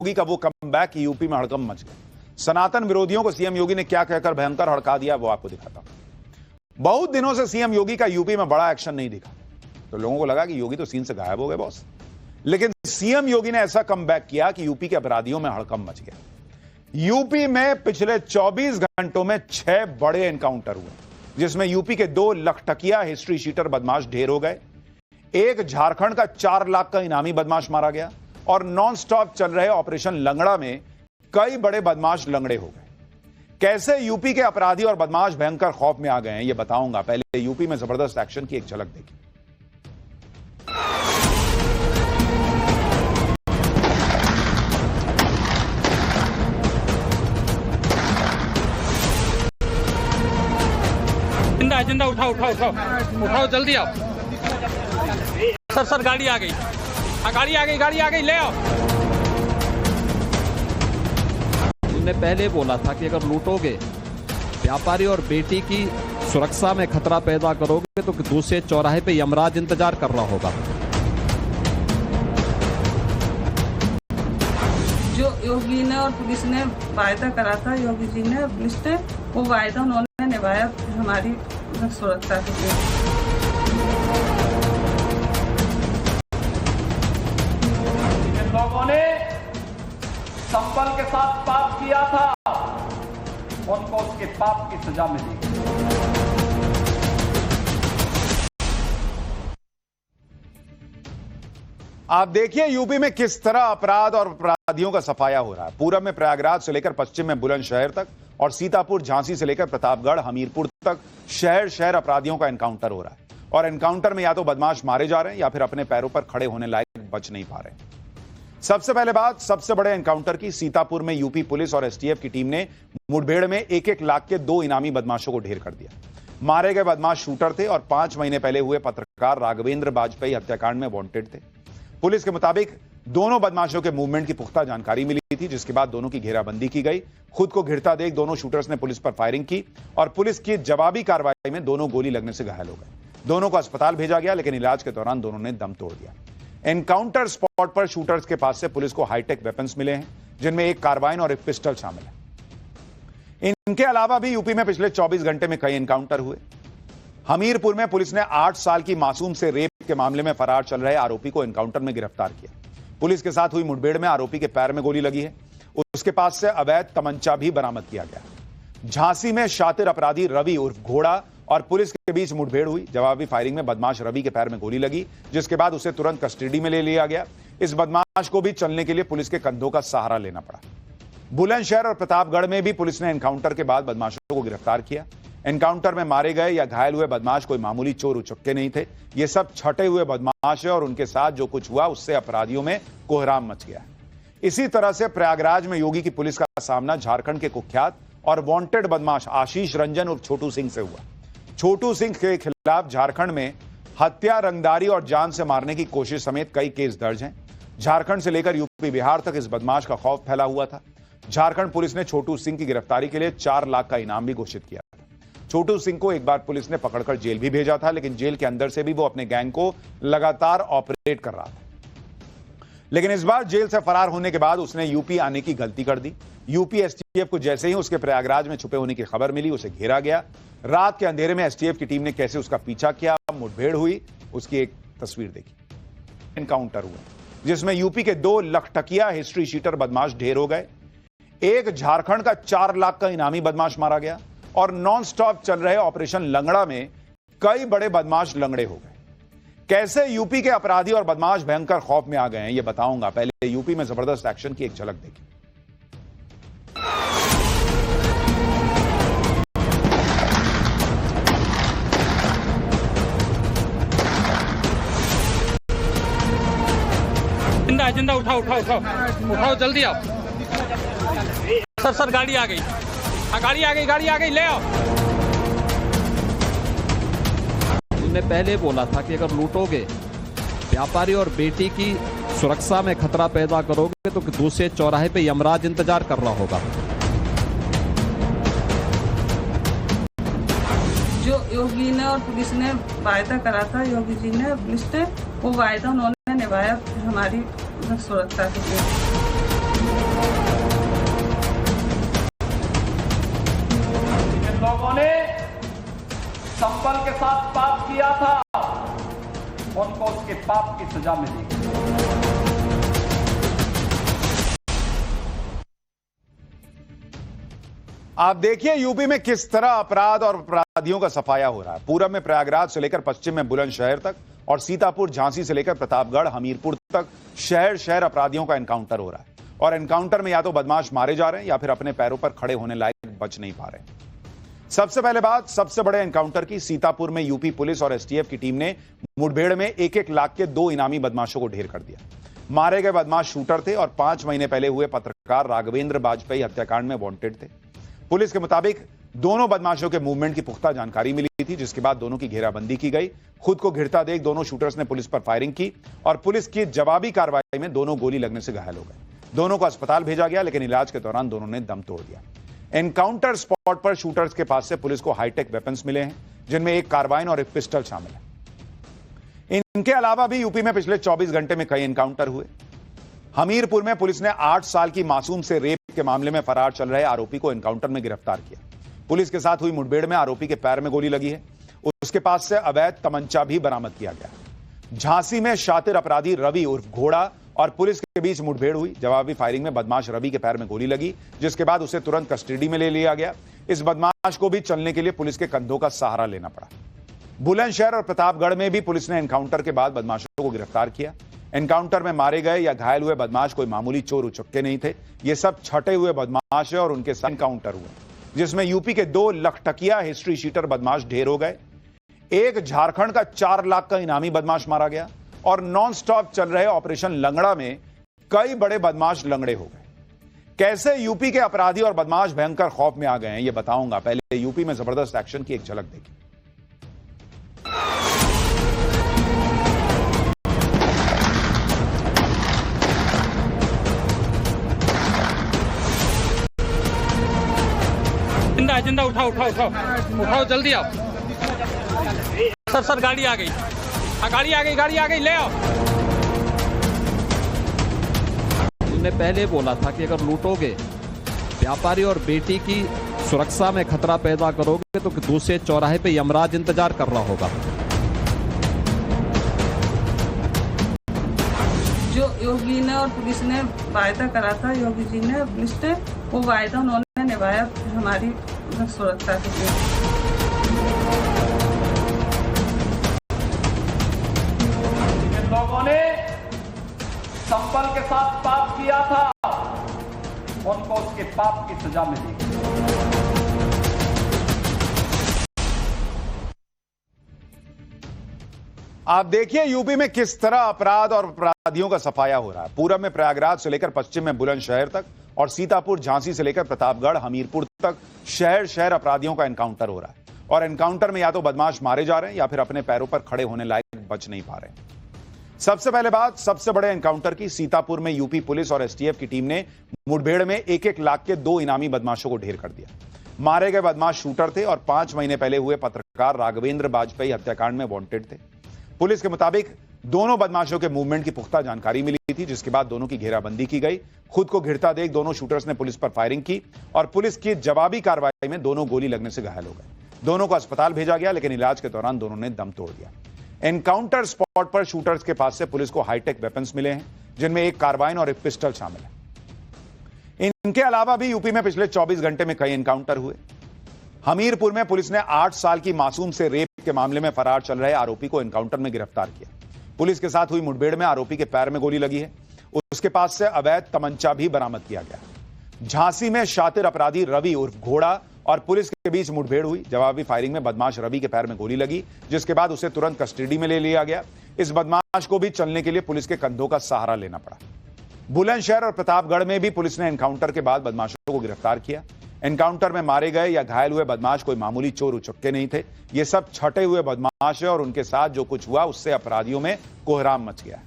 योगी का वो comeback UP में हड़कंप मच गया। सनातन विरोधियों को सीएम योगी ने क्या कहकर भयंकर हड़का दिया वो आपको दिखाता हूं। बहुत दिनों से सीएम योगी का यूपी में बड़ा एक्शन नहीं दिखा, तो लोगों को लगा कि योगी तो सीन से गायब हो गए बॉस। लेकिन सीएम योगी ने ऐसा कमबैक किया कि यूपी के अपराधियों में हड़कंप मच गया। यूपी में पिछले 24 घंटों में 6 बड़े एनकाउंटर हुए, जिसमें यूपी के 2 लखटकिया हिस्ट्री शीटर बदमाश ढेर हो गए, एक झारखंड का 4 लाख का इनामी बदमाश मारा गया और नॉन स्टॉप चल रहे ऑपरेशन लंगड़ा में कई बड़े बदमाश लंगड़े हो गए। कैसे यूपी के अपराधी और बदमाश भयंकर खौफ में आ गए हैं, यह बताऊंगा। पहले यूपी में जबरदस्त एक्शन की एक झलक देखिए। जिंदा उठाओ जल्दी आओ। सर गाड़ी आ गई, गाड़ी आ गई, ले आओ। तुमने पहले बोला था कि अगर लूटोगे व्यापारी और बेटी की सुरक्षा में खतरा पैदा करोगे तो दूसरे चौराहे पे यमराज इंतजार कर रहा होगा। जो योगी ने और पुलिस ने वायदा करा था, योगी जी ने, पुलिस ने, वो वायदा उन्होंने निभाया हमारी सुरक्षा के लिए। जिन लोगों ने संबल के साथ पाप किया था उनको उसके पाप की सजा मिली। आप देखिए यूपी में किस तरह अपराध और अपराधियों का सफाया हो रहा है। पूरब में प्रयागराज से लेकर पश्चिम में बुलंदशहर तक और सीतापुर झांसी से लेकर प्रतापगढ़ हमीरपुर तक शहर शहर अपराधियों का एनकाउंटर हो रहा है। और एनकाउंटर में या तो बदमाश मारे जा रहे हैं या फिर अपने पैरों पर खड़े होने लायक बच नहीं पा रहे। सबसे पहले बात सबसे बड़े एनकाउंटर की। सीतापुर में यूपी पुलिस और एसटीएफ की टीम ने मुठभेड़ में 1-1 लाख के 2 इनामी बदमाशों को ढेर कर दिया। मारे गए बदमाश शूटर थे और 5 महीने पहले हुए पत्रकार राघवेंद्र बाजपेयी हत्याकांड में वांटेड थे। पुलिस के मुताबिक दोनों बदमाशों के मूवमेंट की पुख्ता जानकारी मिली थी, जिसके बाद दोनों की घेराबंदी की गई। खुद को घिरता देख दोनों शूटर्स ने पुलिस पर फायरिंग की और पुलिस की जवाबी कार्रवाई में दोनों गोली लगने से घायल हो गए। दोनों को अस्पताल भेजा गया, लेकिन इलाज के दौरान दोनों ने दम तोड़ दिया। एनकाउंटर स्पॉट पर शूटर्स के पास से पुलिस को हाईटेक वेपन्स मिले हैं, जिनमें एक कार्बाइन और एक पिस्टल शामिल है। इनके अलावा भी यूपी में पिछले 24 घंटे में कई एनकाउंटर हुए। हमीरपुर में पुलिस ने 8 साल की मासूम से रेप के मामले में फरार चल रहे आरोपी को एनकाउंटर में गिरफ्तार किया। पुलिस के साथ हुई मुठभेड़ में आरोपी के पैर में गोली लगी है। उसके पास से अवैध तमंचा भी बरामद किया गया। झांसी में शातिर अपराधी रवि उर्फ घोड़ा और पुलिस के बीच मुठभेड़ हुई। जवाबी फायरिंग में बदमाश रवि के पैर में गोली लगी, जिसके बाद उसे तुरंत कस्टडी में ले लिया गया। इस बदमाश को भी चलने के लिए पुलिस के कंधों का सहारा लेना पड़ा। बुलंदशहर और प्रतापगढ़ में भी पुलिस ने एनकाउंटर के बाद बदमाशों को गिरफ्तार किया। एनकाउंटर में मारे गए या घायल हुए बदमाश कोई मामूली चोर उचक्के नहीं थे। ये सब छटे हुए बदमाश है और उनके साथ जो कुछ हुआ उससे अपराधियों में कोहराम मच गया। इसी तरह से प्रयागराज में योगी की पुलिस का सामना झारखंड के कुख्यात और वांटेड बदमाश आशीष रंजन उर्फ छोटू सिंह से हुआ। छोटू सिंह के खिलाफ झारखंड में हत्या, रंगदारी और जान से मारने की कोशिश समेत कई केस दर्ज हैं। झारखंड से लेकर यूपी बिहार तक इस बदमाश का खौफ फैला हुआ था। झारखंड पुलिस ने छोटू सिंह की गिरफ्तारी के लिए 4 लाख का इनाम भी घोषित किया था। छोटू सिंह को एक बार पुलिस ने पकड़कर जेल भी भेजा था, लेकिन जेल के अंदर से भी वो अपने गैंग को लगातार ऑपरेट कर रहा था। लेकिन इस बार जेल से फरार होने के बाद उसने यूपी आने की गलती कर दी। यूपी एसटीएफ को जैसे ही उसके प्रयागराज में छुपे होने की खबर मिली, उसे घेरा गया। रात के अंधेरे में एसटीएफ की टीम ने कैसे उसका पीछा किया, मुठभेड़ हुई, उसकी एक तस्वीर देखी। एनकाउंटर हुआ जिसमें यूपी के 2 लखटकिया हिस्ट्री शीटर बदमाश ढेर हो गए, एक झारखंड का 4 लाख का इनामी बदमाश मारा गया और नॉन स्टॉप चल रहे ऑपरेशन लंगड़ा में कई बड़े बदमाश लंगड़े हो गए। कैसे यूपी के अपराधी और बदमाश भयंकर खौफ में आ गए हैं, यह बताऊंगा। पहले यूपी में जबरदस्त एक्शन की एक झलक देखिए। जिंदा उठाओ जल्दी आओ। सर गाड़ी आ गई, गाड़ी आ गई, ले आओ। तुमने पहले बोला था कि अगर लूटोगे व्यापारी और बेटी की सुरक्षा में खतरा पैदा करोगे तो दूसरे चौराहे पे यमराज इंतजार कर रहा होगा। जो योगी ने और पुलिस ने वायदा करा था, योगी जी ने, पुलिस ने, वो वायदा उन्होंने निभाया हमारी सुरक्षा के लिए। की सजा मिलेगी। आप देखिए यूपी में किस तरह अपराध और अपराधियों का सफाया हो रहा है। पूरब में प्रयागराज से लेकर पश्चिम में बुलंदशहर तक और सीतापुर झांसी से लेकर प्रतापगढ़ हमीरपुर तक शहर शहर अपराधियों का एनकाउंटर हो रहा है। और एनकाउंटर में या तो बदमाश मारे जा रहे हैं या फिर अपने पैरों पर खड़े होने लायक बच नहीं पा रहे। सबसे पहले बात सबसे बड़े एनकाउंटर की। सीतापुर में यूपी पुलिस और एसटीएफ की टीम ने मुठभेड़ में 1-1 लाख के 2 इनामी बदमाशों को ढेर कर दिया। मारे गए बदमाश शूटर थे और 5 महीने पहले हुए पत्रकार राघवेंद्र बाजपेयी हत्याकांड में वांटेड थे। पुलिस के मुताबिक दोनों बदमाशों के मूवमेंट की पुख्ता जानकारी मिली थी, जिसके बाद दोनों की घेराबंदी की गई। खुद को घिरता देख दोनों शूटर्स ने पुलिस पर फायरिंग की और पुलिस की जवाबी कार्रवाई में दोनों गोली लगने से घायल हो गए। दोनों को अस्पताल भेजा गया, लेकिन इलाज के दौरान दोनों ने दम तोड़ दिया। एनकाउंटर स्पॉट पर शूटर्स के पास से पुलिस को हाईटेक वेपन्स मिले हैं, जिनमें एक कार्बाइन और एक पिस्टल शामिल है। इनके अलावा भी यूपी में पिछले 24 घंटे में कई एनकाउंटर हुए। हमीरपुर में पुलिस ने 8 साल की मासूम से रेप के मामले में फरार चल रहे आरोपी को एनकाउंटर में गिरफ्तार किया। पुलिस के साथ हुई मुठभेड़ में आरोपी के पैर में गोली लगी है। उसके पास से अवैध तमंचा भी बरामद किया गया। झांसी में शातिर अपराधी रवि उर्फ घोड़ा और पुलिस के बीच मुठभेड़ हुई। जवाबी फायरिंग में बदमाश रवि के पैर में गोली लगी, जिसके बाद उसे तुरंत कस्टडी में ले लिया गया। इस बदमाश को भी चलने के लिए पुलिस के कंधों का सहारा लेना पड़ा। बुलंदशहर और प्रतापगढ़ में भी पुलिस ने एनकाउंटर के बाद बदमाशों को गिरफ्तार किया। एनकाउंटर में मारे गए या घायल हुए बदमाश कोई मामूली चोर उचक्के नहीं थे। ये सब छटे हुए बदमाश है और उनके साथ एनकाउंटर हुए, जिसमें यूपी के 2 लखटकिया हिस्ट्री शीटर बदमाश ढेर हो गए। एक झारखंड का 4 लाख का इनामी बदमाश मारा गया और नॉन स्टॉप चल रहे ऑपरेशन लंगड़ा में कई बड़े बदमाश लंगड़े हो गए। कैसे यूपी के अपराधी और बदमाश भयंकर खौफ में आ गए हैं, यह बताऊंगा। पहले यूपी में जबरदस्त एक्शन की एक झलक देखिए। जिंदा उठाओ जल्दी आओ। सर गाड़ी आ गई। गाड़ी आ गई ले आओ। हमने पहले बोला था कि अगर लूटोगे, व्यापारी और बेटी की सुरक्षा में खतरा पैदा करोगे तो दूसरे चौराहे पे यमराज इंतजार कर रहा होगा। जो योगी ने और पुलिस ने वायदा करा था, योगी जी ने पुलिस ने, वो वायदा उन्होंने निभाया हमारी सुरक्षा के लिए। जिन लोगों ने संबल के साथ पाप किया था, उनको उसके पाप की सजा मिलेगी। आप देखिए यूपी में किस तरह अपराध और अपराधियों का सफाया हो रहा है। पूरब में प्रयागराज से लेकर पश्चिम में बुलंदशहर तक और सीतापुर झांसी से लेकर प्रतापगढ़ हमीरपुर तक शहर शहर अपराधियों का एनकाउंटर हो रहा है। और एनकाउंटर में या तो बदमाश मारे जा रहे हैं या फिर अपने पैरों पर खड़े होने लायक बच नहीं पा रहे। सबसे पहले बात सबसे बड़े एनकाउंटर की। सीतापुर में यूपी पुलिस और एसटीएफ की टीम ने मुठभेड़ में 1-1 लाख के 2 इनामी बदमाशों को ढेर कर दिया। मारे गए बदमाश शूटर थे और 5 महीने पहले हुए पत्रकार राघवेंद्र बाजपेयी हत्याकांड में वांटेड थे। पुलिस के मुताबिक दोनों बदमाशों के मूवमेंट की पुख्ता जानकारी मिली थी, जिसके बाद दोनों की घेराबंदी की गई। खुद को घिरता देख दोनों शूटर्स ने पुलिस पर फायरिंग की और पुलिस की जवाबी कार्रवाई में दोनों गोली लगने से घायल हो गए। दोनों को अस्पताल भेजा गया, लेकिन इलाज के दौरान दोनों ने दम तोड़ दिया। एनकाउंटर स्पॉट पर शूटर्स के पास से पुलिस को हाईटेक वेपन्स मिले हैं, जिनमें एक कार्बाइन और एक पिस्टल शामिल है। इनके अलावा भी यूपी में पिछले 24 घंटे में कई एनकाउंटर हुए। हमीरपुर में पुलिस ने 8 साल की मासूम से रेप के मामले में फरार चल रहे आरोपी को एनकाउंटर में गिरफ्तार किया। पुलिस के साथ हुई मुठभेड़ में आरोपी के पैर में गोली लगी है। उसके पास से अवैध तमंचा भी बरामद किया गया। झांसी में शातिर अपराधी रवि उर्फ घोड़ा और पुलिस के बीच मुठभेड़ हुई। जवाबी फायरिंग में बदमाश रवि के पैर में गोली लगी, जिसके बाद उसे तुरंत कस्टडी में ले लिया गया। इस बदमाश को भी चलने के लिए पुलिस के कंधों का सहारा लेना पड़ा। बुलंदशहर और प्रतापगढ़ में भी पुलिस ने एनकाउंटर के बाद बदमाशों को गिरफ्तार किया। एनकाउंटर में मारे गए या घायल हुए बदमाश कोई मामूली चोर उचक्के नहीं थे। ये सब छटे हुए बदमाश है और उनके साथ जो कुछ हुआ उससे अपराधियों में कोहराम मच गया।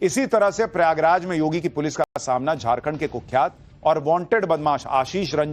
इसी तरह से प्रयागराज में योगी की पुलिस का सामना झारखंड के कुख्यात और वांटेड बदमाश आशीष रंजन